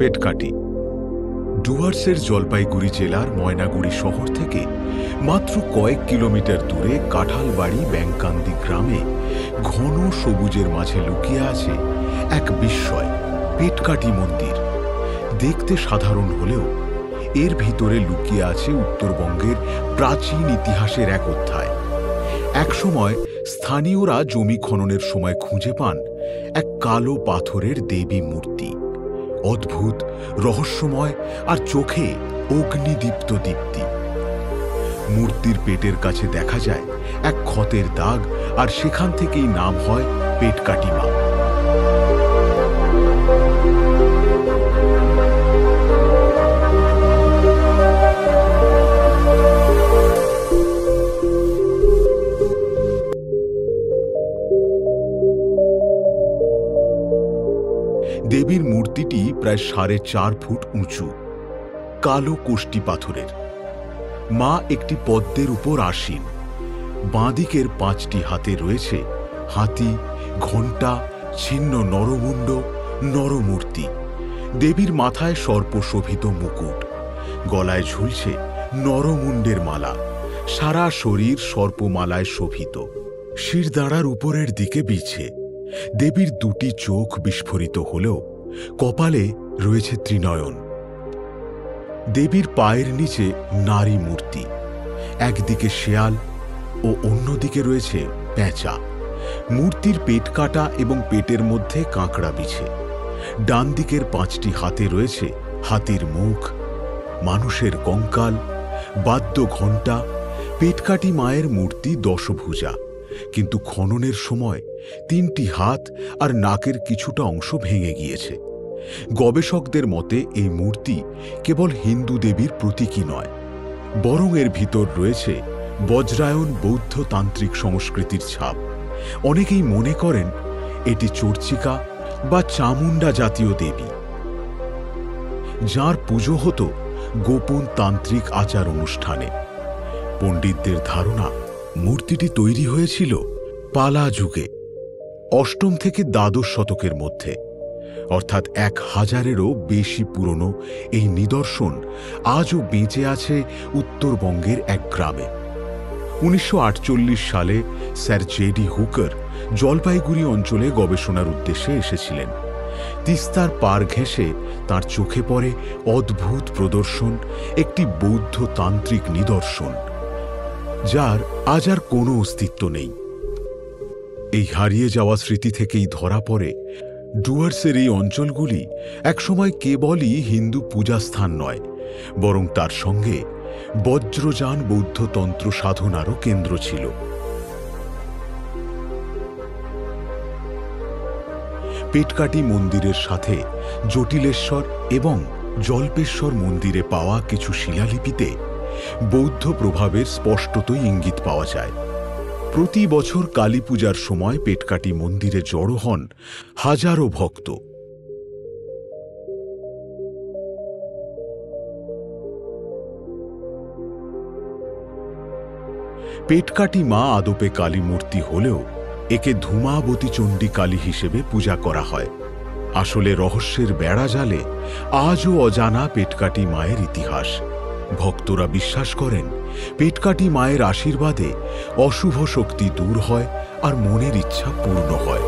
পেটকাটি ডুয়ার্সের জলপাইগুড়ি জেলার ময়নাগুড়ি শহর থেকে মাত্র কয়েক কিলোমিটার দূরে কাঁঠালবাড়ি ব্যাংকান্দি গ্রামে ঘন সবুজের মাঝে লুকিয়ে আছে এক বিস্ময় পেটকাটি মন্দির। দেখতে সাধারণ হলেও এর ভিতরে লুকিয়ে আছে উত্তরবঙ্গের প্রাচীন ইতিহাসের এক অধ্যায়। একসময় স্থানীয়রা জমি খননের সময় খুঁজে পান এক কালো পাথরের দেবী মূর্তি, অদ্ভুত, রহস্যময় আর চোখে অগ্নিদীপ্ত দীপ্তি। মূর্তির পেটের কাছে দেখা যায় এক ক্ষতের দাগ, আর সেখান থেকেই নাম হয় পেটকাটি মা। দেবীর মূর্তিটি প্রায় 4.5 ফুট উঁচু, কালো কোষ্টি পাথরের। মা একটি পদ্মের উপর আসীন। বাঁদিকের 5টি হাতে রয়েছে হাতি, ঘণ্টা, ছিন্ন নরমুণ্ড, নরমূর্তি। দেবীর মাথায় সর্পশোভিত মুকুট, গলায় ঝুলছে নরমুণ্ডের মালা, সারা শরীর সর্পমালায় শোভিত। শিরদাঁড়ার উপরের দিকে বিছে। দেবীর 2টি চোখ বিস্ফোরিত হলেও কপালে রয়েছে ত্রিনয়ন। দেবীর পায়ের নিচে নারী মূর্তি, একদিকে শেয়াল ও অন্যদিকে রয়েছে পেঁচা। মূর্তির পেট কাটা এবং পেটের মধ্যে কাঁকড়া বিছে। ডান দিকের 5টি হাতে রয়েছে হাতির মুখ, মানুষের কঙ্কাল, বাদ্য ঘণ্টা। পেটকাটি মায়ের মূর্তি দশভুজা, কিন্তু খননের সময় 3টি হাত আর নাকের কিছুটা অংশ ভেঙে গিয়েছে। গবেষকদের মতে এই মূর্তি কেবল হিন্দু দেবীর প্রতীকী নয়, বরং এর ভিতর রয়েছে বজ্রায়ন বৌদ্ধ তান্ত্রিক সংস্কৃতির ছাপ। অনেকেই মনে করেন এটি চর্চিকা বা চামুণ্ডা জাতীয় দেবী, যার পুজো হতো গোপন তান্ত্রিক আচার অনুষ্ঠানে। পণ্ডিতদের ধারণা মূর্তিটি তৈরি হয়েছিল পালা যুগে, 8ম থেকে দ্বাদশ শতকের মধ্যে, অর্থাৎ 1000-এরও বেশি পুরনো এই নিদর্শন আজও বেঁচে আছে উত্তরবঙ্গের এক গ্রামে। 1948 সালে স্যার জেডি হুকার জলপাইগুড়ি অঞ্চলে গবেষণার উদ্দেশ্যে এসেছিলেন। তিস্তার পার ঘেঁষে তাঁর চোখে পড়ে অদ্ভুত প্রদর্শন, একটি বৌদ্ধ তান্ত্রিক নিদর্শন, যার আজ আর কোনো অস্তিত্ব নেই। এই হারিয়ে যাওয়া স্মৃতি থেকেই ধরা পড়ে ডুয়ার্সের এই অঞ্চলগুলি একসময় কেবলই হিন্দু পূজাস্থান নয়, বরং তার সঙ্গে বজ্রযান বৌদ্ধতন্ত্র সাধনারও কেন্দ্র ছিল। পেটকাটি মন্দিরের সাথে জটিলেশ্বর এবং জল্পেশ্বর মন্দিরে পাওয়া কিছু শিলালিপিতে বৌদ্ধ প্রভাবের স্পষ্টতই ইঙ্গিত পাওয়া যায়। প্রতি বছর কালী পূজার সময় পেটকাটি মন্দিরে জড়ো হন হাজারো ভক্ত। পেটকাটি মা আদপে কালী মূর্তি হলেও একে ধূমাবতী চণ্ডী কালী হিসেবে পূজা করা হয়। আসলে রহস্যের বেড়া জালে আজও অজানা পেটকাটি মায়ের ইতিহাস। ভক্তরা বিশ্বাস করেন পেটকাটি মায়ের আশীর্বাদে অশুভ শক্তি দূর হয় আর মনের ইচ্ছা পূর্ণ হয়।